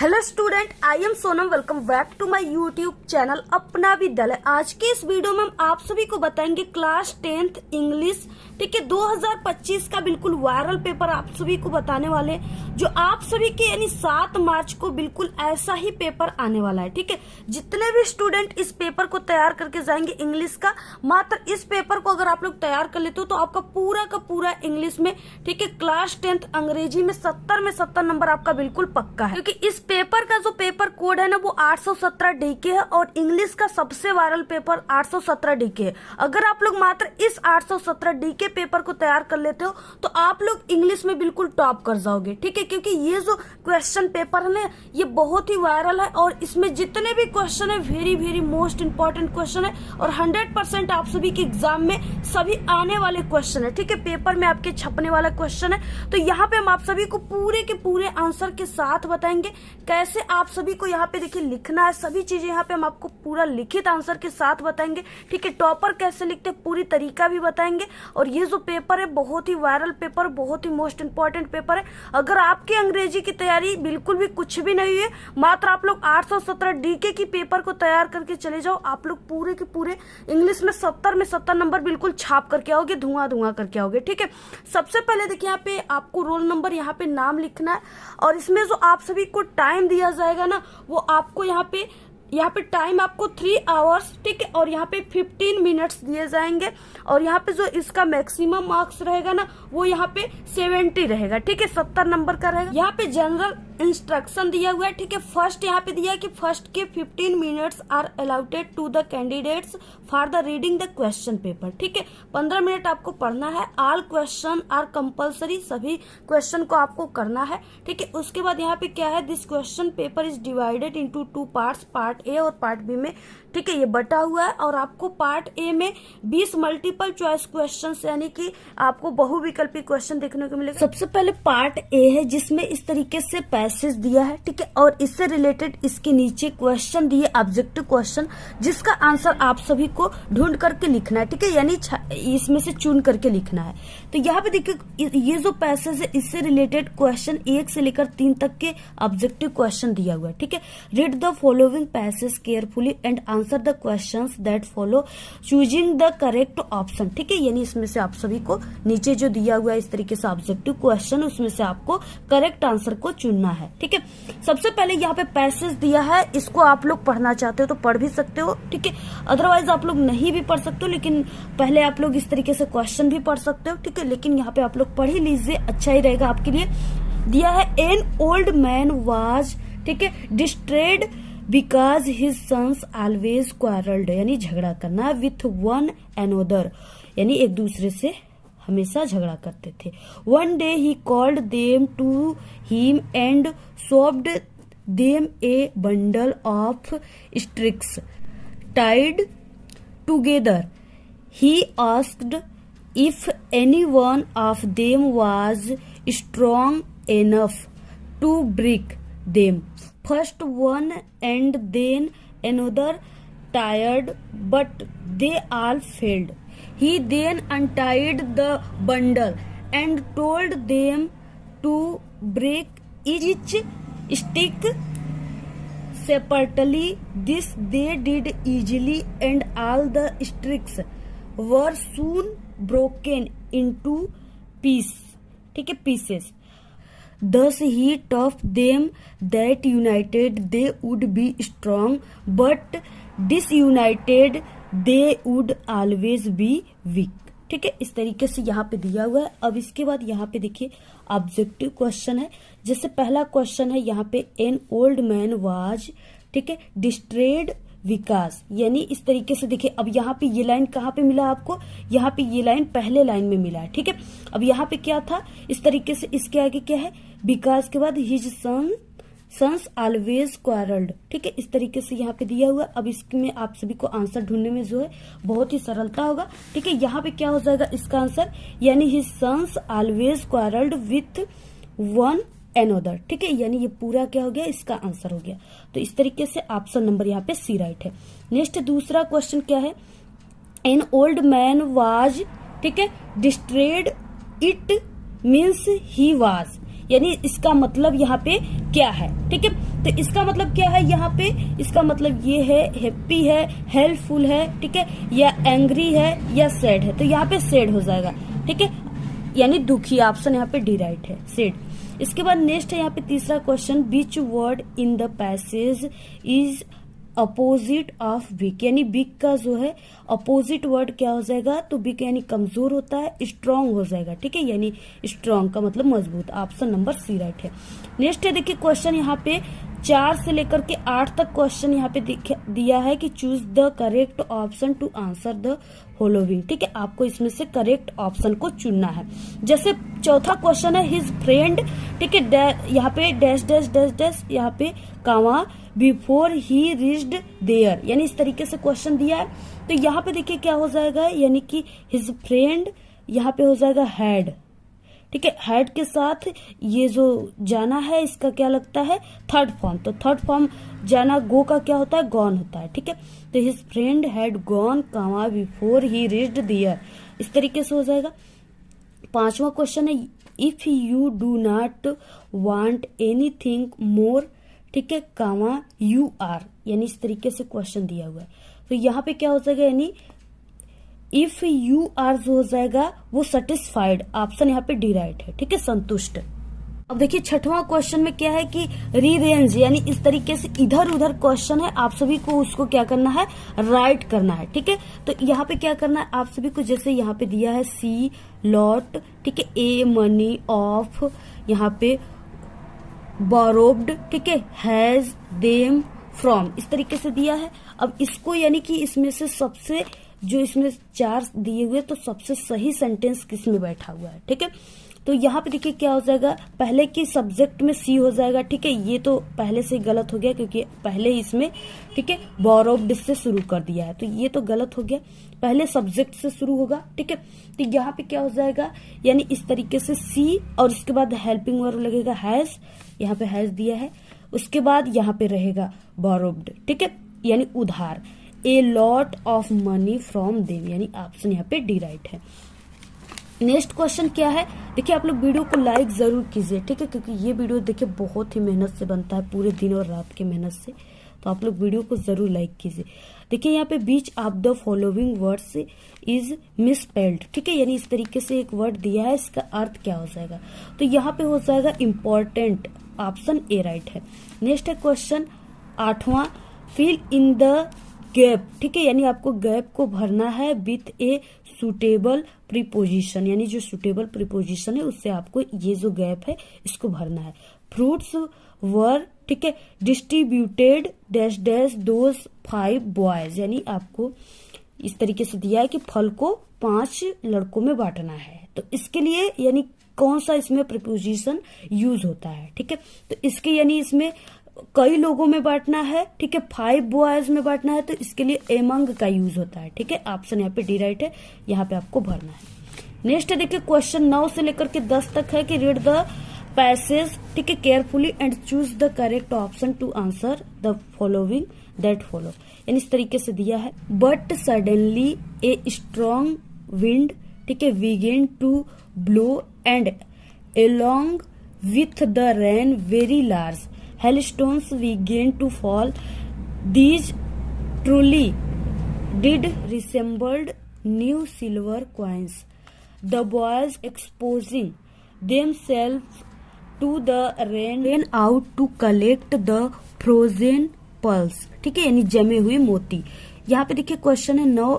Hello student, I am Sonam. Welcome back to my YouTube channel Apna Vidyalaya. आज के इस video में हम आप सभी को बताएंगे क्लास 10th इंग्लिश, ठीक है, 2025 का बिल्कुल वायरल पेपर आप सभी को बताने वाले हैं, जो आप सभी के यानी 7 मार्च को बिल्कुल ऐसा ही पेपर आने वाला है। ठीक है, जितने भी स्टूडेंट इस पेपर को तैयार करके जाएंगे इंग्लिश का, मात्र इस पेपर को अगर आप लोग तैयार कर लेते हो तो आपका पूरा का पूरा इंग्लिश में, ठीक है, क्लास 10th अंग्रेजी में 70 में 70 नंबर आपका बिल्कुल पक्का है। क्योंकि इस पेपर का जो पेपर कोड है ना वो 817 डीके है और इंग्लिश का सबसे वायरल पेपर 817 डीके है। अगर आप लोग मात्र इस 817 डीके पेपर को तैयार कर लेते हो तो आप लोग इंग्लिश में बिल्कुल टॉप कर जाओगे। ठीक है, क्योंकि ये जो क्वेश्चन पेपर है ना ये बहुत ही वायरल है और इसमें जितने भी क्वेश्चन है very very most important question है और 100% आप सभी के एग्जाम में सभी आने वाले क्वेश्चन है। ठीक है, पेपर में आपके छपने वाला क्वेश्चन है। तो यहाँ पे हम आप सभी को पूरे के पूरे आंसर के साथ बताएंगे कैसे आप सभी को यहाँ पे देखिए लिखना है। सभी चीजें यहाँ पे हम आपको पूरा लिखित आंसर के साथ बताएंगे। ठीक है, टॉपर कैसे लिखते हैं पूरी तरीका भी बताएंगे। और ये जो पेपर है बहुत ही वायरल पेपर, बहुत ही मोस्ट इंपॉर्टेंट पेपर है। अगर आपकी अंग्रेजी की तैयारी बिल्कुल भी कुछ भी नहीं है, मात्र आप लोग 817 डीके की पेपर को तैयार करके चले जाओ, आप लोग पूरे के पूरे इंग्लिश में 70 में 70 नंबर बिल्कुल छाप करके आओगे, धुआं धुआं करके आओगे। ठीक है, सबसे पहले देखिए यहाँ पे आपको रोल नंबर, यहाँ पे नाम लिखना है और इसमें जो आप सभी को टाइम दिया जाएगा ना वो आपको यहाँ पे टाइम आपको 3 आवर्स, ठीक है, और यहाँ पे 15 मिनट्स दिए जाएंगे और यहाँ पे जो इसका मैक्सिमम मार्क्स रहेगा ना वो यहाँ पे 70 रहेगा। ठीक है, 70 नंबर का रहेगा। यहाँ पे जनरल इंस्ट्रक्शन दिया हुआ है। ठीक है, फर्स्ट यहाँ पे दिया है कि फर्स्ट के 15 minutes are allotted to the candidates for the reading the question paper. ठीक है, 15 मिनट आपको पढ़ना है। ऑल क्वेश्चन आर कंपल्सरी, सभी क्वेश्चन को आपको करना है। ठीक है, उसके बाद यहाँ पे क्या है, this question paper is divided into 2 parts, part A और पार्ट बी में। ठीक है, ये बटा हुआ है और आपको पार्ट ए में 20 मल्टीपल चॉइस क्वेश्चंस यानी कि आपको बहुविकल्पी क्वेश्चन देखने को मिलेगा। सबसे पहले पार्ट ए है जिसमें इस तरीके से पैसेज दिया है। ठीक है, और इससे रिलेटेड इसके नीचे क्वेश्चन दिए, ऑब्जेक्टिव क्वेश्चन, जिसका आंसर आप सभी को ढूंढ करके लिखना है। ठीक है, यानी इसमें से चुन करके लिखना है। तो यहाँ पे देखिए ये जो पैसेज है इससे रिलेटेड क्वेश्चन 1 से लेकर 3 तक के ऑब्जेक्टिव क्वेश्चन दिया हुआ है। ठीक है, read the following passage carefully and answer the questions that follow choosing the correct option. ठीक है, यानी इसमें से आप सभी को नीचे जो दिया हुआ है इस तरीके से ऑब्जेक्टिव क्वेश्चन, उसमें से आपको करेक्ट आंसर को चुनना है। ठीक है, सबसे पहले यहाँ पे पैसेज दिया है, इसको आप लोग पढ़ना चाहते हो तो पढ़ भी सकते हो। ठीक है, अदरवाइज आप लोग नहीं भी पढ़ सकते हो, लेकिन पहले आप लोग इस तरीके से क्वेश्चन भी पढ़ सकते हो। ठीक है, लेकिन यहाँ पे आप लोग पढ़ ही लीजिए, अच्छा ही रहेगा आपके लिए। दिया है एन ओल्ड मैन वाज, ठीक है, distressed because his sons always quarrelled, यानी झगड़ा करना, विथ वन एनोदर, यानी एक दूसरे से हमेशा झगड़ा करते थे। One day he called them to him and showed them a bundle of sticks tied together. He asked if any one of them was strong enough to break them. First one and then another tired, but they all failed. He then untied the bundle and told them to break each stick separately. This they did easily, and all the sticks were soon broken into pieces. Thus he taught them that united they would be strong, but disunited they would always be weak. ठीक है, इस तरीके से यहाँ पे दिया हुआ है। अब इसके बाद यहाँ पे देखिए ऑब्जेक्टिव क्वेश्चन है। जैसे पहला क्वेश्चन है यहाँ पे एन ओल्ड मैन वाज, ठीक है, डिस्ट्रेड विकास, यानी इस तरीके से देखिए। अब यहाँ पे ये लाइन कहाँ पे मिला आपको, यहाँ पे ये लाइन पहले लाइन में मिला है। ठीक है, अब यहाँ पे क्या था, इस तरीके से इसके आगे क्या है, विकास के बाद हिज सन्स ऑलवेज क्वारल्ड। ठीक है, इस तरीके से यहाँ पे दिया हुआ। अब इसमें आप सभी को आंसर ढूंढने में जो है बहुत ही सरलता होगा। ठीक है, यहाँ पे क्या हो जाएगा इसका आंसर, यानी his sons always quarrelled with one another. ठीक है, यानी ये पूरा क्या हो गया, इसका आंसर हो गया। तो इस तरीके से ऑप्शन नंबर यहाँ पे सी राइट है। नेक्स्ट दूसरा क्वेश्चन क्या है, एन ओल्ड मैन वाज, ठीक है, डिस्ट्रेड, इट मीन्स ही वाज, यानी इसका मतलब यहाँ पे क्या है, ठीक है। तो इसका मतलब क्या है यहाँ पे, इसका मतलब ये है हैप्पी है, हेल्पफुल है, ठीक है, या एंग्री है या सैड है। तो यहाँ पे सैड हो जाएगा, ठीक है, यानी दुखी। ऑप्शन यहाँ पे डी राइट है, सैड। इसके बाद नेक्स्ट है यहाँ पे तीसरा question, which word in the passage is opposite of weak, यानी वीक का जो है अपोजिट वर्ड क्या हो जाएगा, तो वीक यानी कमजोर होता है, स्ट्रांग हो जाएगा, ठीक है, यानी स्ट्रांग का मतलब मजबूत। ऑप्शन नंबर सी राइट है। नेक्स्ट है देखिए क्वेश्चन यहाँ पे 4 से लेकर के 8 तक क्वेश्चन यहाँ पे दिया है कि choose the correct option to answer the following, ठीक है, आपको इसमें से करेक्ट ऑप्शन को चुनना है। जैसे चौथा क्वेश्चन है हिज फ्रेंड, ठीक है, यहाँ पे डैश डैश डैश डैश, यहाँ पे कामा बिफोर ही रीच्ड देयर, यानी इस तरीके से क्वेश्चन दिया है। तो यहाँ पे देखिए क्या हो जाएगा, यानी कि हिज फ्रेंड यहाँ पे हो जाएगा हैड, ठीक है, हैड के साथ ये जो जाना है इसका क्या लगता है, थर्ड फॉर्म। तो थर्ड फॉर्म जाना गो का क्या होता है, गॉन होता है, ठीक है। तो his friend had gone comma before he reached there, इस तरीके से हो जाएगा। पांचवा क्वेश्चन है if you do not want anything more, ठीक है, कामा यू आर, यानी इस तरीके से क्वेश्चन दिया हुआ है। तो यहाँ पे क्या हो जाएगा, यानी इफ यू आर जो हो जाएगा वो सेटिस्फाइड। ऑप्शन यहाँ पे डी राइट है, ठीक है, संतुष्ट। अब देखिए छठवां क्वेश्चन में क्या है कि रीअरेंज, यानी इस तरीके से इधर उधर क्वेश्चन है, आप सभी को उसको क्या करना है, राइट करना है, ठीक है। तो यहाँ पे क्या करना है आप सभी को, जैसे यहाँ पे दिया है सी लॉट, ठीक है, ए मनी ऑफ, यहाँ पे बोरोव्ड, ठीक है, हैज देम फ्रॉम, इस तरीके से दिया है। अब इसको यानी कि इसमें से सबसे जो इसमें 4 दिए हुए तो सबसे सही सेंटेंस किस में बैठा हुआ है, ठीक है। तो यहाँ पे देखिए क्या हो जाएगा, पहले की सब्जेक्ट में सी हो जाएगा, ठीक है, ये तो पहले से गलत हो गया क्योंकि पहले ही इसमें, ठीक है, बोरोव्ड से शुरू कर दिया है, तो ये तो गलत हो गया, पहले सब्जेक्ट से शुरू होगा, ठीक है। तो यहाँ पे क्या हो जाएगा, यानी इस तरीके से सी और उसके बाद हेल्पिंग वर्ब लगेगा हैज, यहाँ पे हैज दिया है, उसके बाद यहाँ पे रहेगा बोरोव्ड, ठीक है, यानी उधार। A lot of money from them, यानी ऑप्शन यहाँ पे डी राइट है। नेक्स्ट क्वेश्चन क्या है, देखिए आप लोग वीडियो को लाइक जरूर कीजिए, ठीक है, क्योंकि ये वीडियो देखिए बहुत ही मेहनत से बनता है, पूरे दिन और रात की मेहनत से, तो आप लोग वीडियो को जरूर लाइक कीजिए। देखिए यहाँ पे which of the following words is misspelled, ठीक है, यानी इस तरीके से एक वर्ड दिया है, इसका अर्थ क्या हो जाएगा, तो यहाँ पे हो जाएगा इम्पोर्टेंट। ऑप्शन ए राइट है। नेक्स्ट है क्वेश्चन 8वां, फिल इन द गैप, ठीक है, यानी आपको गैप को भरना है विथ ए सुटेबल प्रीपोजिशन, यानी जो सुटेबल प्रीपोजिशन है उससे आपको ये जो गैप है इसको भरना है। फ्रूट्स वर, ठीक है, distributed dash dash those 5 boys, यानी आपको इस तरीके से दिया है कि फल को 5 लड़कों में बांटना है, तो इसके लिए यानी कौन सा इसमें प्रीपोजिशन यूज होता है, ठीक है। तो इसके यानी इसमें कई लोगों में बांटना है, ठीक है, 5 बॉयज में बांटना है, तो इसके लिए एमंग का यूज होता है, ठीक है। ऑप्शन यहाँ पे डी राइट है, यहाँ पे आपको भरना है। नेक्स्ट है देखिए क्वेश्चन 9 से लेकर के 10 तक है कि रीड द पैसेज, ठीक है, carefully and choose the correct option to answer the following that follow, यानी इस तरीके से दिया है। But suddenly a strong wind, ठीक है, began to blow and along with the rain very large hailstones began to fall. These truly did resembled new silver coins. The boys exposing themselves to the rain ran out to collect the frozen pearls, ठीक है, यानी जमे हुए मोती। यहाँ पे देखिए question है 9,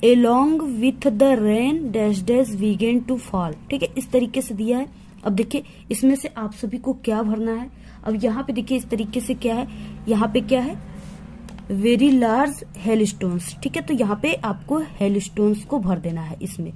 along with the rain dash dash began to fall, ठीक है, इस तरीके से दिया है। अब देखिए इसमें से आप सभी को क्या भरना है। अब यहाँ पे देखिए इस तरीके से क्या है, यहाँ पे क्या है, वेरी लार्ज हेलस्टोन्स, ठीक है, तो यहाँ पे आपको हेलस्टोन्स को भर देना है इसमें,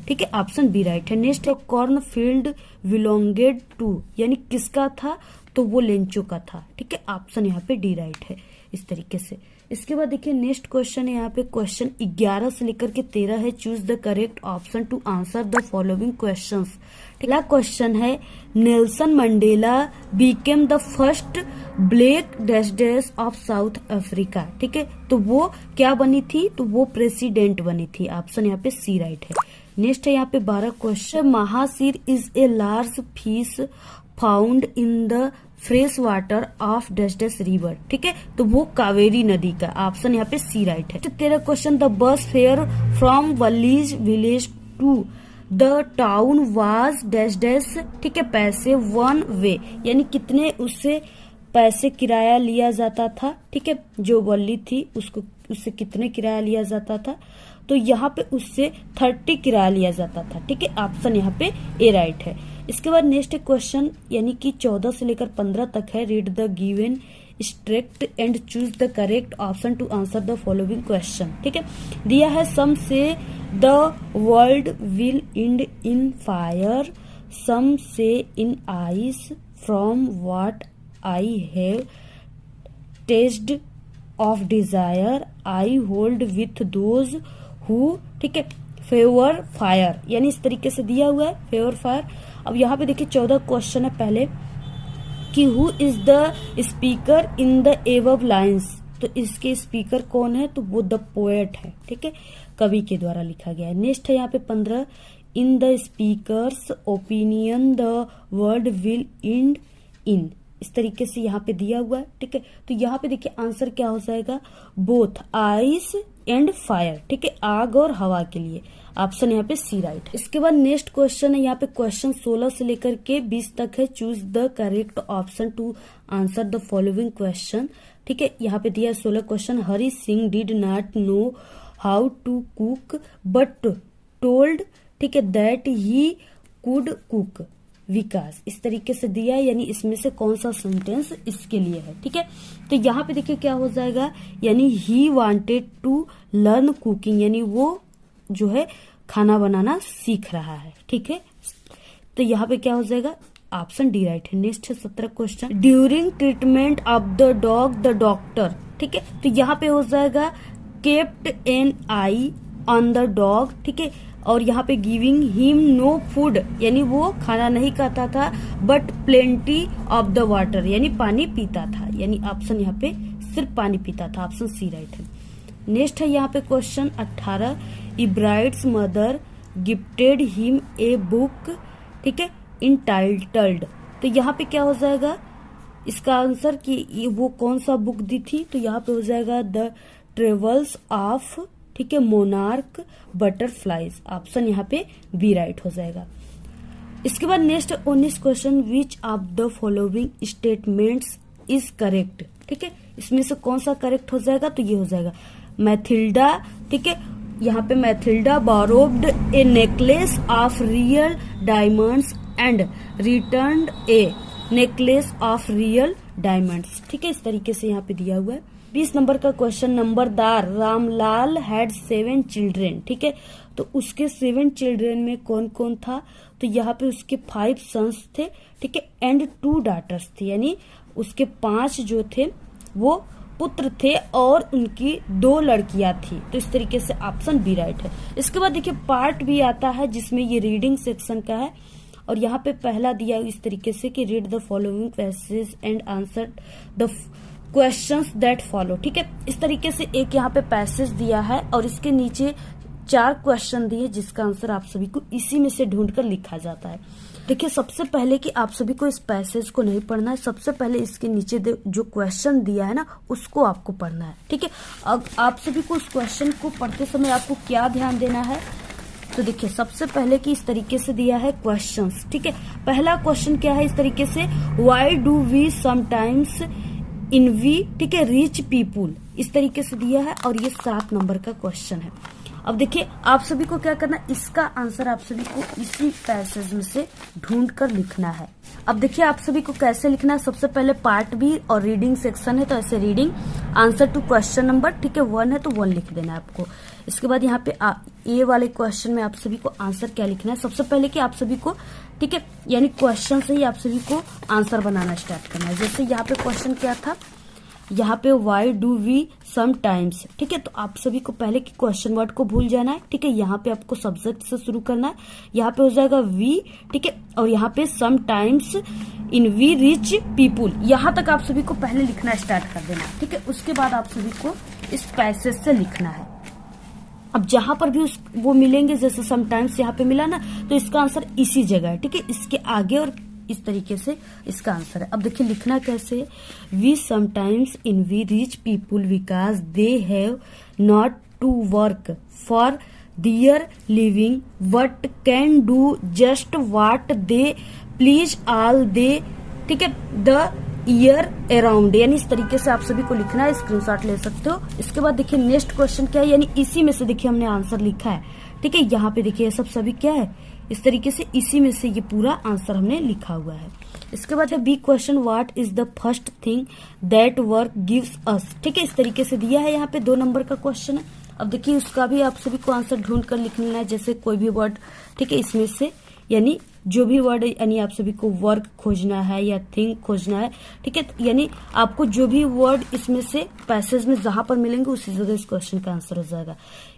ठीक है। ऑप्शन बी राइट है। नेक्स्ट है कॉर्न फील्ड बिलोंगेड टू, यानी किसका था, तो वो लेंचो का था, ठीक है। ऑप्शन यहाँ पे डी राइट है इस तरीके से। इसके बाद देखिए नेक्स्ट क्वेश्चन है यहाँ पे क्वेश्चन 11 से लेकर के 13 है। Choose the correct option to answer the following questions. अगला क्वेश्चन है Nelson Mandela became the first black dash dash of South Africa, ठीक है, तो वो क्या बनी थी, तो वो प्रेसिडेंट बनी थी। ऑप्शन यहाँ पे सी राइट है। नेक्स्ट है यहाँ पे 12 question, mahseer is a large fish found in the fresh water of dash dash river, ठीक है, तो वो कावेरी नदी का। ऑप्शन यहाँ पे सी राइट है। तेरा question, the bus fare from Valli's village to the town was dash dash, ठीक है, पैसे वन वे, यानी कितने उससे पैसे किराया लिया जाता था, ठीक है, जो वली थी उससे कितने किराया लिया जाता था, तो यहाँ पे उससे 30 किराया लिया जाता था, ठीक है, ऑप्शन यहाँ पे ए राइट है। इसके बाद नेक्स्ट क्वेश्चन यानी कि 14 से लेकर 15 तक है। Read the given extract and choose the correct option to answer the following question, ठीक है। दिया है some say the world will end in fire, some say in ice, from what I have tasted of desire, I hold with those who, ठीक है, favour fire, यानी इस तरीके से दिया हुआ है फेवर फायर। अब यहाँ पे देखिए 14 क्वेश्चन है पहले कि who is the speaker in the above lines, तो इसके स्पीकर कौन है, तो वो द पोएट है, ठीक है, कवि के द्वारा लिखा गया है। नेक्स्ट है यहाँ पे 15, in the speakers opinion the world will end इन, इस तरीके से यहाँ पे दिया हुआ है, ठीक है, तो यहाँ पे देखिए आंसर क्या हो जाएगा, बोथ आइस एंड फायर, ठीक है, आग और हवा के लिए। ऑप्शन यहाँ पे सी राइट है। इसके बाद नेक्स्ट क्वेश्चन है यहाँ पे क्वेश्चन 16 से लेकर के 20 तक है। Choose the correct option to answer the following question, ठीक है, यहाँ पे दिया 16 question. Hari Singh did not know how to cook but told, ठीक है, that he could cook, Vikas, इस तरीके से दिया है, यानी इसमें से कौन सा सेंटेंस इसके लिए है, ठीक है। तो यहाँ पे देखिए क्या हो जाएगा, यानी he wanted to learn cooking, यानी वो जो है खाना बनाना सीख रहा है, ठीक है, तो यहाँ पे क्या हो जाएगा, ऑप्शन डी राइट है। नेक्स्ट है 17 question, during treatment of the dog the doctor, ठीक है, तो यहाँ पे हो जाएगा kept an eye on the dog, ठीक है, और यहाँ पे गिविंग हिम नो फूड, यानी वो खाना नहीं खाता था, but plenty of the water, यानी पानी पीता था, यानी ऑप्शन यहाँ पे सिर्फ पानी पीता था, ऑप्शन सी राइट है। नेक्स्ट है यहाँ पे question 18, Ebright's mother gifted him a book, ठीक है, इंटाइटल्ड, तो यहाँ पे क्या हो जाएगा इसका आंसर कि वो कौन सा बुक दी थी, तो यहाँ पे हो जाएगा द ट्रेवल्स ऑफ, ठीक है, मोनार्क बटरफ्लाईज, ऑप्शन यहाँ पे बी राइट हो जाएगा। इसके बाद next 19 question, which of the following statements is correct, ठीक है, इसमें से कौन सा करेक्ट हो जाएगा, तो ये हो जाएगा मैथिल्डा, ठीक है, यहाँ पे Mathilda borrowed a necklace of real diamonds and returned a necklace of real diamonds, ठीक है, इस तरीके से यहाँ पे दिया हुआ है। 20 नंबर का question, Nambardar Ramlal had 7 children, ठीक है, तो उसके 7 चिल्ड्रेन में कौन कौन था, तो यहाँ पे उसके 5 सन्स थे, ठीक है, एंड 2 डॉटर्स थी, यानी उसके 5 जो थे वो पुत्र थे और उनकी 2 लड़कियां थी, तो इस तरीके से ऑप्शन बी राइट है। इसके बाद देखिए पार्ट भी आता है जिसमें ये रीडिंग सेक्शन का है, और यहाँ पे पहला दिया इस तरीके से कि read the following passage and answer the questions that follow, ठीक है, इस तरीके से एक यहाँ पे पैसेज दिया है और इसके नीचे 4 क्वेश्चन दिए जिसका आंसर आप सभी को इसी में से ढूंढकर लिखा जाता है। देखिए सबसे पहले कि आप सभी को इस पैसेज को नहीं पढ़ना है, सबसे पहले इसके नीचे जो क्वेश्चन दिया है ना उसको आपको पढ़ना है, ठीक है। अब आप सभी को उस क्वेश्चन को पढ़ते समय आपको क्या ध्यान देना है, तो देखिए सबसे पहले कि इस तरीके से दिया है क्वेश्चंस, ठीक है। पहला क्वेश्चन क्या है इस तरीके से, why do we sometimes envy, ठीक है, रिच पीपुल, इस तरीके से दिया है और ये 7 नंबर का क्वेश्चन है। अब देखिए आप सभी को क्या करना, इसका आंसर आप सभी को इसी पैसेज में से ढूंढ कर लिखना है। अब देखिए आप सभी को कैसे लिखना है, सबसे पहले पार्ट बी और रीडिंग सेक्शन है, तो ऐसे reading answer to question number, ठीक है, 1 है तो 1 लिख देना है आपको। इसके बाद यहाँ पे ए वाले क्वेश्चन में आप सभी को आंसर क्या लिखना है, सबसे पहले कि आप सभी को, ठीक है, यानी क्वेश्चन से ही आप सभी को आंसर बनाना स्टार्ट करना है। जैसे यहाँ पे क्वेश्चन क्या था, यहाँ पे वाई डू वी समटाइम्स, ठीक है, तो आप सभी को पहले की क्वेश्चन वर्ड को भूल जाना है, ठीक है, यहाँ पे आपको सब्जेक्ट से शुरू करना है, यहाँ पे हो जाएगा वी, ठीक है, और यहाँ पे sometimes envy rich people, यहाँ तक आप सभी को पहले लिखना स्टार्ट कर देना है, ठीक है। उसके बाद आप सभी को इस पैसेज से लिखना है। अब जहां पर भी वो मिलेंगे, जैसे समटाइम्स यहाँ पे मिला ना, तो इसका आंसर इसी जगह है, ठीक है, इसके आगे और इस तरीके से इसका आंसर है। अब देखिए लिखना कैसे, we sometimes envy rich people because they have not to work for their living but can do just what they please all day, ठीक है, द ईयर अराउंड। यानी इस तरीके से आप सभी को लिखना है, स्क्रीनशॉट ले सकते हो। इसके बाद देखिए नेक्स्ट क्वेश्चन क्या है, यानी इसी में से देखिए हमने आंसर लिखा है, ठीक है। यहाँ पे देखिए सब सभी क्या है, इस तरीके से इसी में से ये पूरा आंसर हमने लिखा हुआ है। इसके बाद है B question, what is the first thing that work gives us, ठीक है, इस तरीके से दिया है। यहाँ पे 2 नंबर का क्वेश्चन है। अब देखिए उसका भी आप सभी को आंसर ढूंढ कर लिखना है, जैसे कोई भी वर्ड, ठीक है, इसमें से यानी जो भी वर्ड, यानी आप सभी को वर्क खोजना है या थिंग खोजना है, ठीक है, यानी आपको जो भी वर्ड इसमें से पैसेज में जहां पर मिलेंगे उसी जगह इस क्वेश्चन का आंसर हो जाएगा।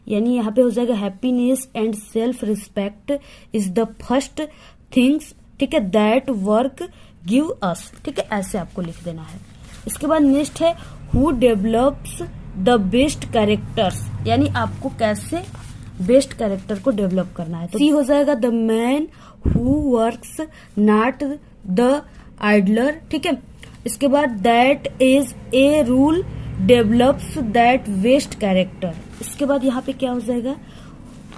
यानी यहाँ पे हो जाएगा happiness and self respect is the first things, ठीक है, दैट वर्क गिव अस, ठीक है, ऐसे आपको लिख देना है। इसके बाद नेक्स्ट है who develops the best characters, यानी आपको कैसे बेस्ट कैरेक्टर को डेवलप करना है। तो सी हो जाएगा the man who works not the idler, ठीक है। इसके बाद that is a rule develops that best character. इसके बाद यहाँ पे क्या हो जाएगा,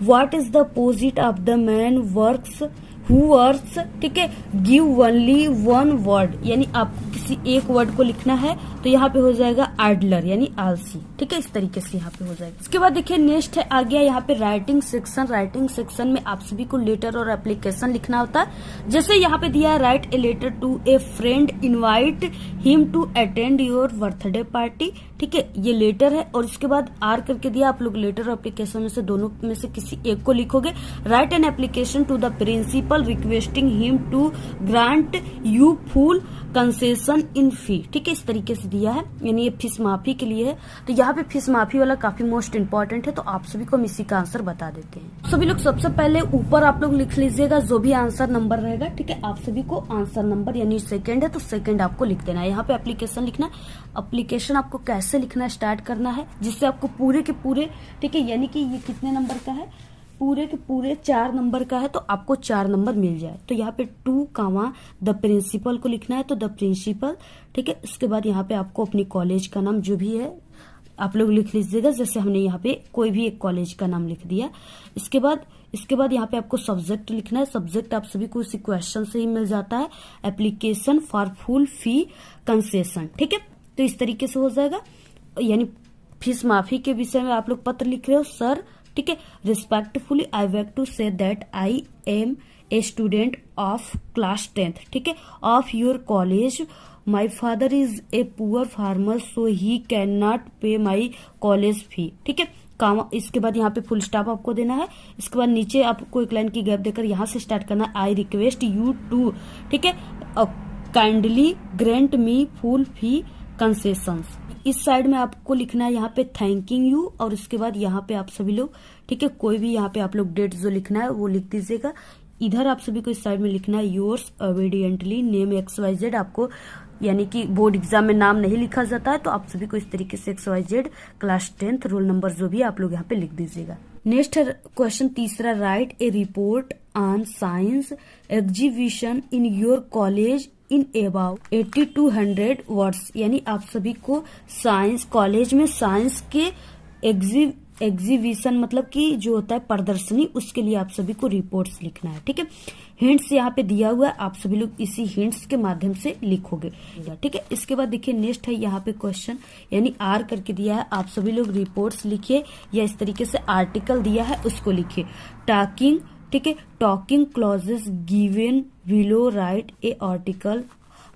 what is the opposite of the man works who works, ठीक है, गिव ओनली वन वर्ड, यानी आपको किसी एक वर्ड को लिखना है, तो यहाँ पे हो जाएगा आइडलर यानी आलसी, ठीक है, इस तरीके से यहाँ पे हो जाएगा। इसके बाद देखिए नेक्स्ट है आ गया यहाँ पे राइटिंग सेक्शन। राइटिंग सेक्शन में आप सभी को लेटर और एप्लीकेशन लिखना होता है। जैसे यहाँ पे दिया है write a letter to a friend, invite him to attend your birthday party, ठीक है, ये लेटर है। और इसके बाद आर करके दिया, आप लोग लेटर और एप्लीकेशन में से दोनों में से किसी एक को लिखोगे। Write an application to the principal requesting him to grant you full concession in fee, ठीक है, इस तरीके से दिया है, यानी ये फीस माफी के लिए है। तो यहाँ पे फीस माफी वाला काफी मोस्ट इंपॉर्टेंट है, तो आप सभी को हम इसी का आंसर बता देते हैं। सभी लोग सबसे पहले ऊपर आप लोग लिख लीजिएगा जो भी आंसर नंबर रहेगा, ठीक है, आप सभी को आंसर नंबर यानी सेकंड है तो सेकंड आपको लिख देना है। यहाँ पे एप्लीकेशन लिखना है। एप्लीकेशन आपको कैसे लिखना स्टार्ट करना है, जिससे आपको पूरे के पूरे, ठीक है, यानी कि ये कितने नंबर का है, पूरे के पूरे 4 नंबर का है, तो आपको 4 नंबर मिल जाए। तो यहाँ पे 2 कामा द प्रिंसिपल को लिखना है, तो द प्रिंसिपल, ठीक है। इसके बाद यहाँ पे आपको अपनी कॉलेज का नाम जो भी है आप लोग लिख लीजिएगा, जैसे हमने यहाँ पे कोई भी एक कॉलेज का नाम लिख दिया। इसके बाद यहाँ पे आपको सब्जेक्ट लिखना है। सब्जेक्ट आप सभी को इसी क्वेश्चन से ही मिल जाता है, application for full fee concession, ठीक है। तो इस तरीके से हो जाएगा, यानी फीस माफी के विषय में आप लोग पत्र लिख रहे हो, सर, ठीक है, respectfully I beg to say that I am a student of class 10th, ठीक है, of your college. My father is a poor farmer so he can not pay my college fee, ठीक है। काम, इसके बाद यहाँ पे फुल स्टॉप आपको देना है। इसके बाद नीचे आपको एक लाइन की गैप देकर यहाँ से स्टार्ट करना है, आई रिक्वेस्ट यू टू, ठीक है, काइंडली ग्रांट मी फुल फी कंसेशंस। इस साइड में आपको लिखना है यहाँ पे थैंकिंग यू, और इसके बाद यहाँ पे आप सभी लोग, ठीक है, कोई भी यहाँ पे आप लोग डेट जो लिखना है वो लिख दीजिएगा। इधर आप सभी को इस साइड में लिखना है योर्स ओबीडियंटली नेम XYZ। आपको यानी कि बोर्ड एग्जाम में नाम नहीं लिखा जाता है, तो आप सभी को इस तरीके से XYZ class 10th roll number जो भी आप लोग यहाँ पे लिख दीजिएगा। नेक्स्ट है क्वेश्चन तीसरा, right A report on science exhibition in your college in about 80 to 100 words, यानी आप सभी को साइंस कॉलेज में साइंस के एग्जीबिशन मतलब कि जो होता है प्रदर्शनी, उसके लिए आप सभी को रिपोर्ट्स लिखना है, ठीक है। हिंट्स यहाँ पे दिया हुआ है, आप सभी लोग इसी हिंट्स के माध्यम से लिखोगे, ठीक है। इसके बाद देखिए नेक्स्ट है यहाँ पे क्वेश्चन, यानी आर करके दिया है, आप सभी लोग रिपोर्ट्स लिखिए या इस तरीके से आर्टिकल दिया है उसको लिखिए। टॉकिंग, ठीक है, talking clauses given below write a article,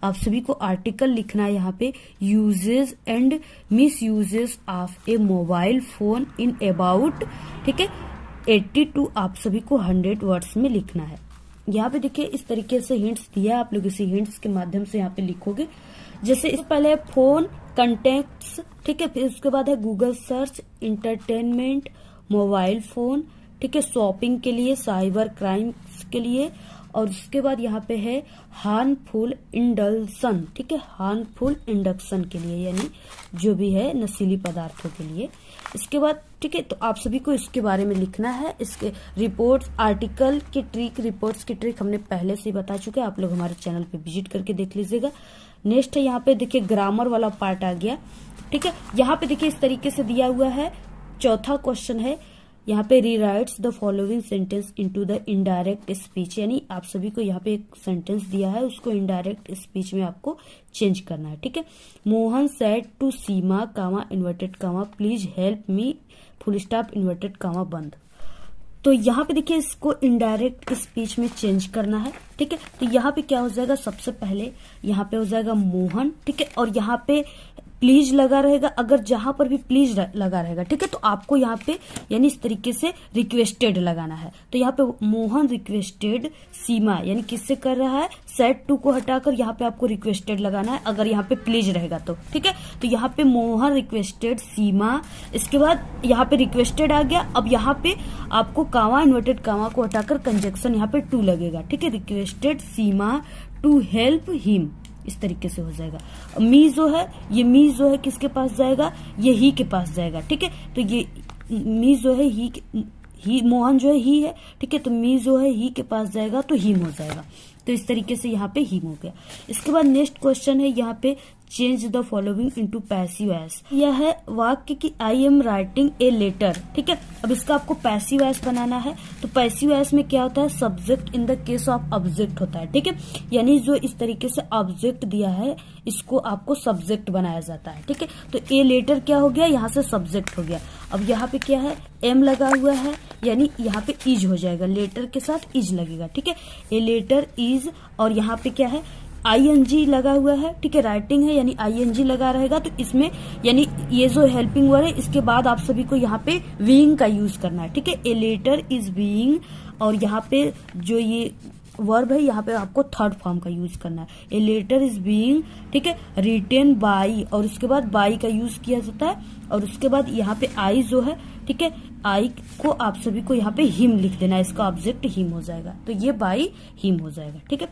आप सभी को आर्टिकल लिखना है यहाँ पे। Uses and misuses of a mobile phone in about, ठीक है, 80 to आप सभी को 100 वर्ड्स में लिखना है। यहाँ पे देखिए इस तरीके से हिंट्स दिया है, आप लोग इसी हिंट्स के माध्यम से यहाँ पे लिखोगे। जैसे इस पहले फोन, कंटेक्ट्स, ठीक है, फिर उसके बाद है Google search, entertainment, mobile phone, ठीक है, शॉपिंग के लिए, साइबर क्राइम्स के लिए, और उसके बाद यहाँ पे है हार्मफुल इंडल्सन, ठीक है, हार्मफुल इंडक्शन के लिए यानी जो भी है नशीली पदार्थों के लिए। इसके बाद ठीक है, तो आप सभी को इसके बारे में लिखना है। इसके रिपोर्ट्स, आर्टिकल की ट्रिक, रिपोर्ट्स की ट्रिक हमने पहले से ही बता चुके हैं, आप लोग हमारे चैनल पे विजिट करके देख लीजिएगा। नेक्स्ट है यहाँ पे देखिए ग्रामर वाला पार्ट आ गया, ठीक है। यहाँ पे देखिए इस तरीके से दिया हुआ है, चौथा क्वेश्चन है यहाँ पे rewrites the following sentence into the indirect speech, यानी आप सभी को यहाँ पे एक सेंटेंस दिया है, उसको इनडायरेक्ट स्पीच में आपको चेंज करना है, ठीक है। Mohan said to Seema comma inverted comma please help me full stop inverted comma बंद। तो यहाँ पे देखिए इसको इनडायरेक्ट स्पीच में चेंज करना है, ठीक है। तो यहाँ पे क्या हो जाएगा, सबसे पहले यहाँ पे हो जाएगा मोहन, ठीक है, और यहाँ पे प्लीज लगा रहेगा। अगर जहां पर भी प्लीज लगा रहेगा, ठीक है, तो आपको यहाँ पे यानी इस तरीके से रिक्वेस्टेड लगाना है। तो यहाँ पे मोहन रिक्वेस्टेड सीमा यानी किससे कर रहा है, सेड टू को हटाकर यहाँ पे आपको रिक्वेस्टेड लगाना है, अगर यहाँ पे प्लीज रहेगा तो, ठीक है। तो यहाँ पे मोहन रिक्वेस्टेड सीमा, इसके बाद यहाँ पे रिक्वेस्टेड आ गया। अब यहाँ पे आपको कामा इन्वर्टेड कामा को हटाकर कंजक्शन यहाँ पे टू लगेगा, ठीक है। Requested Seema to help him, इस तरीके से हो जाएगा। मी जो है, ये मी जो है किसके पास जाएगा, ये ही के पास जाएगा, ठीक है। तो ये मी जो है ही मोहन जो है ही है, ठीक है, तो मी जो है ही के पास जाएगा तो हिम हो जाएगा। तो इस तरीके से यहाँ पे हिम हो गया। इसके बाद नेक्स्ट क्वेश्चन है यहाँ पे change the following into passive voice. यह है वाक्य की I am writing a letter, ठीक है। अब इसका आपको पैसिव वॉइस बनाना है। तो पैसिव वॉइस में क्या होता है, subject in the case of object होता है, ठीक है। यानी जो इस तरीके से ऑब्जेक्ट दिया है इसको आपको सब्जेक्ट बनाया जाता है, ठीक है। तो ए लेटर क्या हो गया, यहाँ से सब्जेक्ट हो गया। अब यहाँ पे क्या है, एम लगा हुआ है यानी यहाँ पे इज हो जाएगा, लेटर के साथ इज लगेगा, ठीक है। ए लेटर इज, और यहाँ पे क्या है आईएनजी लगा हुआ है, ठीक है, राइटिंग है यानी आईएनजी लगा रहेगा। तो इसमें यानी ये जो हेल्पिंग वर्ड है इसके बाद आप सभी को यहाँ पे बीइंग का यूज करना है, ठीक है। ए लेटर इज बीइंग, और यहाँ पे जो ये वर्ब है यहाँ पे आपको थर्ड फॉर्म का यूज करना है। ए लेटर इज बीइंग, ठीक है, रिटेन बाई, और उसके बाद बाई का यूज किया जाता है। और उसके बाद यहाँ पे आई जो है, ठीक है, आई को आप सभी को यहाँ पे हिम लिख देना है, इसका ऑब्जेक्ट हिम हो जाएगा। तो ये बाई हिम हो जाएगा, ठीक है।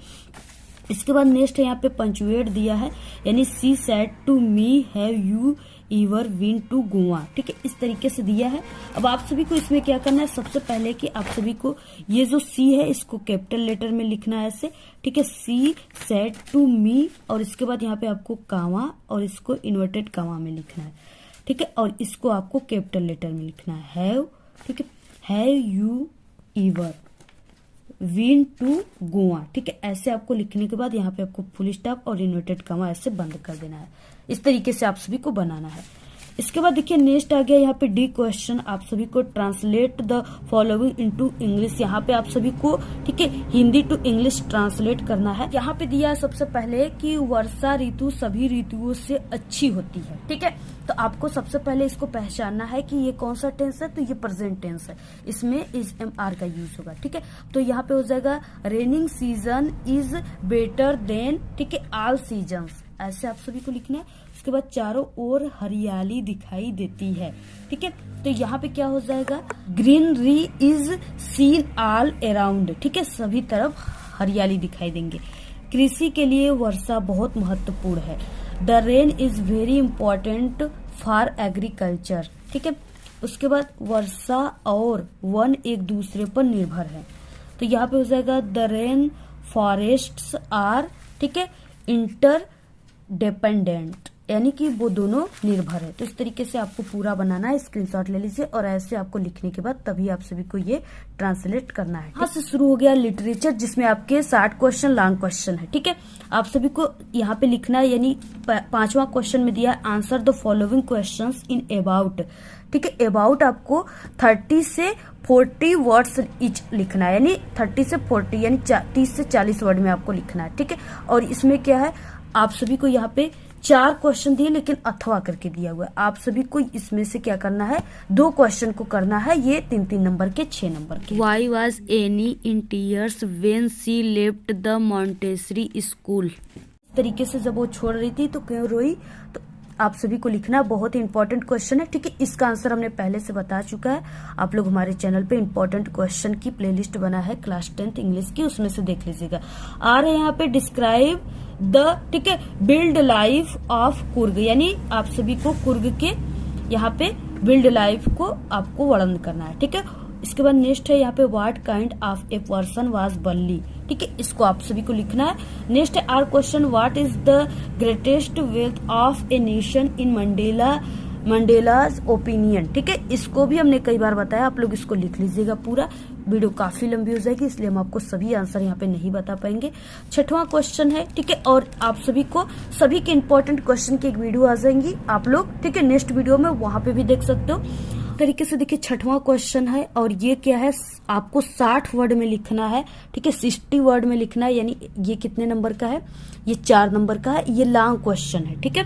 इसके बाद नेक्स्ट है यहाँ पे पंचुएट दिया है, यानी she said to me have you ever been to Goa, ठीक है, इस तरीके से दिया है। अब आप सभी को इसमें क्या करना है, सबसे पहले कि आप सभी को ये जो सी है इसको कैपिटल लेटर में लिखना है ऐसे, ठीक है, सी सेड टू मी, और इसके बाद यहाँ पे आपको कामा और इसको इन्वर्टेड कामा में लिखना है, ठीक है, और इसको आपको कैपिटल लेटर में लिखना है हैव, ठीक है, have you ever been to Goa, ठीक है। ऐसे आपको लिखने के बाद यहाँ पे आपको फुल स्टॉप और इन्वर्टेड कॉमा ऐसे बंद कर देना है। इस तरीके से आप सभी को बनाना है। इसके बाद देखिए नेक्स्ट आ गया यहाँ पे डी क्वेश्चन, आप सभी को translate the following into English. यहाँ पे आप सभी को, ठीक है, हिंदी टू इंग्लिश ट्रांसलेट करना है। यहाँ पे दिया है सबसे पहले कि वर्षा ऋतु सभी ऋतुओं से अच्छी होती है, ठीक है। तो आपको सबसे पहले इसको पहचानना है कि ये कौन सा टेंस है, तो ये प्रेजेंट टेंस है, इसमें इज एम आर का यूज होगा, ठीक है। तो यहाँ पे हो जाएगा raining season is better than, ठीक है, ऑल सीजन्स, ऐसे आप सभी को लिखना है। उसके बाद चारों ओर हरियाली दिखाई देती है, ठीक है। तो यहाँ पे क्या हो जाएगा, greenery is seen all around, ठीक है, सभी तरफ हरियाली दिखाई देंगे। कृषि के लिए वर्षा बहुत महत्वपूर्ण है। The rain is very important for agriculture, ठीक है। उसके बाद वर्षा और वन एक दूसरे पर निर्भर है। तो यहाँ पे हो जाएगा द रेन फॉरेस्ट्स आर, ठीक है, इंटर डिपेंडेंट, यानी कि वो दोनों निर्भर है। तो इस तरीके से आपको पूरा बनाना है, स्क्रीनशॉट ले लीजिए, और ऐसे आपको लिखने के बाद तभी आप सभी को ये ट्रांसलेट करना है। यहाँ से शुरू हो गया लिटरेचर, जिसमें आपके 60 क्वेश्चन लॉन्ग क्वेश्चन है, ठीक है। आप सभी को यहाँ पे लिखना है, यानी 5वां क्वेश्चन में दिया answer the following questions in about, ठीक है। अबाउट आपको 30 से 40 वर्ड्स इच लिखना है, यानी 30 से 40 यानी 30 से 40 वर्ड में आपको लिखना है, ठीक है। और इसमें क्या है, आप सभी को यहाँ पे 4 क्वेश्चन दिए लेकिन अथवा करके दिया हुआ है। आप सभी को इसमें से क्या करना है, 2 क्वेश्चन को करना है, ये 3-3 नंबर के, 6 नंबर के। Why was Annie in tears when she left the Montessori school, इस तरीके से जब वो छोड़ रही थी तो क्यों रोई, तो आप सभी को लिखना है, बहुत ही इंपॉर्टेंट क्वेश्चन है। ठीक है, इसका आंसर हमने पहले से बता चुका है। आप लोग हमारे चैनल पे इंपॉर्टेंट क्वेश्चन की प्लेलिस्ट बना है क्लास 10th इंग्लिश की, उसमें से देख लीजिएगा। आ रहे यहाँ पे डिस्क्राइब द, ठीक है, बिल्ड लाइफ ऑफ कुर्ग, यानी आप सभी को कुर्ग के यहाँ पे बिल्ड लाइफ को आपको वर्णन करना है। ठीक है, इसके बाद नेक्स्ट है यहाँ पे what kind of a person was बल्ली। ठीक है, इसको आप सभी को लिखना है। नेक्स्ट है our question what is the greatest wealth of a nation in Mandela's opinion. ठीक है, इसको भी हमने कई बार बताया, आप लोग इसको लिख लीजिएगा पूरा। वीडियो काफी लंबी हो जाएगी, इसलिए हम आपको सभी आंसर यहाँ पे नहीं बता पाएंगे। 6वां क्वेश्चन है, ठीक है, और आप सभी को सभी के इंपॉर्टेंट क्वेश्चन की एक वीडियो आ जाएंगी आप लोग, ठीक है, नेक्स्ट वीडियो में, वहां पे भी देख सकते हो। तरीके से देखिए 6वां क्वेश्चन है, और ये क्या है, आपको 60 वर्ड में लिखना है। ठीक है, 60 वर्ड में लिखना है, यानी ये कितने नंबर का है, ये 4 नंबर का है, ये लॉन्ग क्वेश्चन है। ठीक है,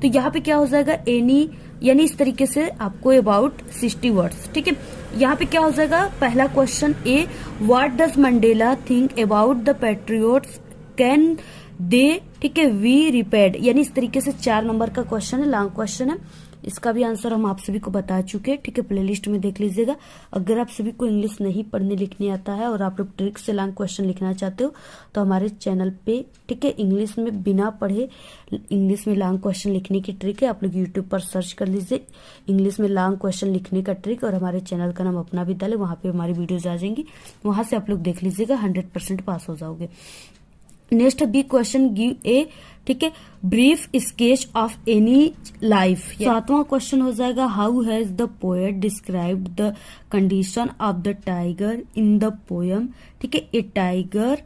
तो यहाँ पे क्या हो जाएगा, एनी, यानी इस तरीके से आपको अबाउट 60 वर्ड्स। ठीक है, यहाँ पे क्या हो जाएगा, पहला question A, what does Mandela think about the patriots can they, ठीक है, वी रिपेड, यानी इस तरीके से 4 नंबर का क्वेश्चन है, लॉन्ग क्वेश्चन है। इसका भी आंसर हम आप सभी को बता चुके हैं। ठीक है, प्लेलिस्ट में देख लीजिएगा। अगर आप सभी को इंग्लिश नहीं पढ़ने लिखने आता है और आप लोग ट्रिक से लॉन्ग क्वेश्चन लिखना चाहते हो, तो हमारे चैनल पे, ठीक है, इंग्लिश में बिना पढ़े इंग्लिश में लॉन्ग क्वेश्चन लिखने की ट्रिक है। आप लोग यूट्यूब पर सर्च कर लीजिए इंग्लिश में लॉन्ग क्वेश्चन लिखने का ट्रिक, और हमारे चैनल का नाम अपना विद्यालय, वहां पे हमारी वीडियोज आ जाएंगी, वहां से आप लोग देख लीजिएगा, 100% पास हो जाओगे। Next B question, give a, ठीक है, brief sketch of any life. 7वां क्वेश्चन हो जाएगा, how has the poet described the condition of the tiger in the poem. ठीक है, ए टाइगर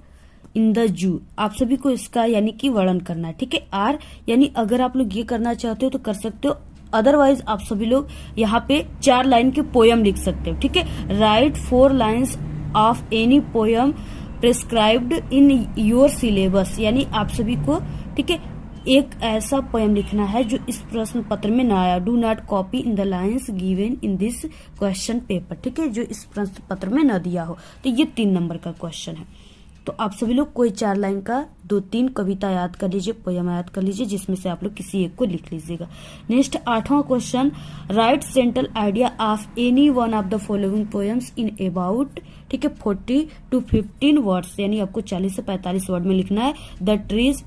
इन द जू, आप सभी को इसका यानी कि वर्णन करना है। ठीक है, आर, यानी अगर आप लोग ये करना चाहते हो तो कर सकते हो, अदरवाइज आप सभी लोग यहाँ पे 4 लाइन के पोयम लिख सकते हो। ठीक है, right 4 lines of any poem prescribed in your syllabus, यानी आप सभी को, ठीक है, एक ऐसा पोयम लिखना है जो इस प्रश्न पत्र में ना आया। Do not copy in the lines given in this question paper. ठीक है, जो इस प्रश्न पत्र में न दिया हो, तो ये 3 नंबर का क्वेश्चन है। तो आप सभी लोग कोई 4 लाइन का 2-3 कविता याद कर लीजिए, पोयम याद कर लीजिए, जिसमें से आप लोग किसी एक को लिख लीजिएगा। नेक्स्ट 8वां question, write central idea of any one of the following poems in about, ठीक है, 40 to 15 वर्ड्स, यानी आपको 40 से 45 वर्ड में लिखना है। द ट्रीज,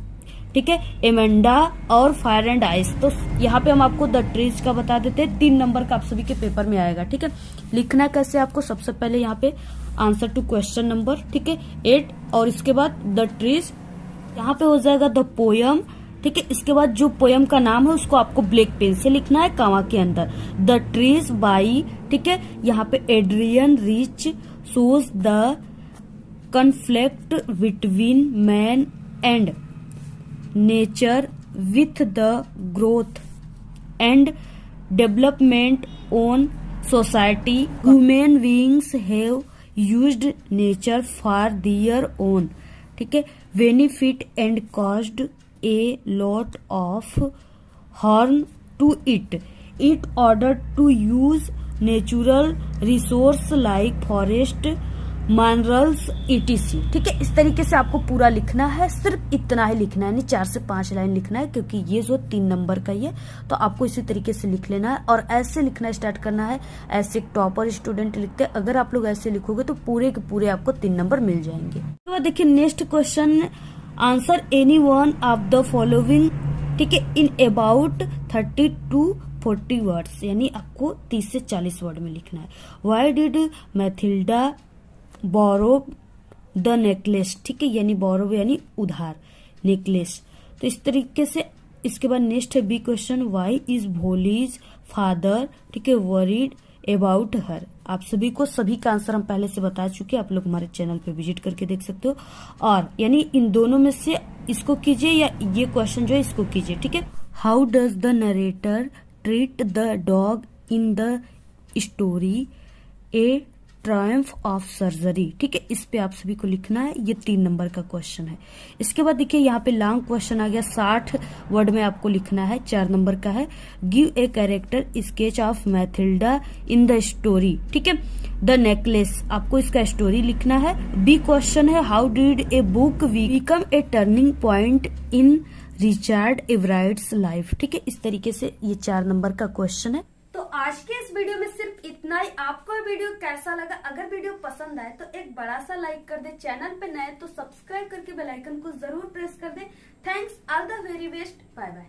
ठीक है, एमेंडा और फायर एंड आइस। तो यहाँ पे हम आपको द ट्रीज का बता देते हैं, 3 नंबर का आप सभी के पेपर में आएगा। ठीक है, लिखना कैसे आपको, सबसे पहले यहाँ पे आंसर टू क्वेश्चन नंबर, ठीक है, 8, और इसके बाद द ट्रीज, यहाँ पे हो जाएगा द पोयम। ठीक है, इसके बाद जो पोयम का नाम है उसको आपको ब्लैक पेन से लिखना है, कामा के अंदर, द ट्रीज बाई, ठीक है, यहाँ पे Adrienne Rich shows the conflict between man and nature with the growth and development on society. Human beings have used nature for their own, ठीक है, benefit and caused a lot of harm to it in order to use natural resource like forest, minerals, etc। ठीक है, इस तरीके से आपको पूरा लिखना है, सिर्फ इतना ही लिखना है, यानी 4 से 5 लाइन लिखना है, क्योंकि ये जो 3 नंबर का ही है, तो आपको इसी तरीके से लिख लेना है और ऐसे लिखना स्टार्ट करना है। ऐसे टॉपर स्टूडेंट लिखते हैं, अगर आप लोग ऐसे लिखोगे तो पूरे के पूरे आपको 3 नंबर मिल जाएंगे। तो देखिए next question, answer any one of the following, ठीक है, इन अबाउट 30 to 40 वर्ड्स, यानी आपको 30 से 40 वर्ड में लिखना है। Why did Mathilda borrow the necklace, ठीक है, यानी बोरो यानी उधार, नेकलेस। तो इस तरीके से इसके बाद नेक्स्ट है B question, why is Bholi's father, ठीक है, वरीड अबाउट हर। आप सभी को सभी का आंसर हम पहले से बता चुके हैं, आप लोग हमारे चैनल पे विजिट करके देख सकते हो। और यानी इन दोनों में से इसको कीजिए या ये क्वेश्चन जो है इसको कीजिए। ठीक है, how does the narrator treat the dog in the story A Triumph of surgery. ठीक है, इस पे आप सभी को लिखना है, ये 3 नंबर का क्वेश्चन है। इसके बाद देखिए यहाँ पे लॉन्ग क्वेश्चन आ गया, 60 वर्ड में आपको लिखना है, 4 नंबर का है। Give a character sketch of Mathilda in the story, ठीक है, द नेकलेस, आपको इसका स्टोरी लिखना है। बी क्वेश्चन है, how did a book become a turning point in Richard Ebright's life. ठीक है, इस तरीके से ये 4 नंबर का क्वेश्चन है। तो आज के इस वीडियो में सिर्फ इतना ही। आपको ये वीडियो कैसा लगा? अगर वीडियो पसंद आए तो एक बड़ा सा लाइक कर दे, चैनल पे नए तो सब्सक्राइब करके बेल आइकन को जरूर प्रेस कर दे। Thanks, all the very best, bye bye.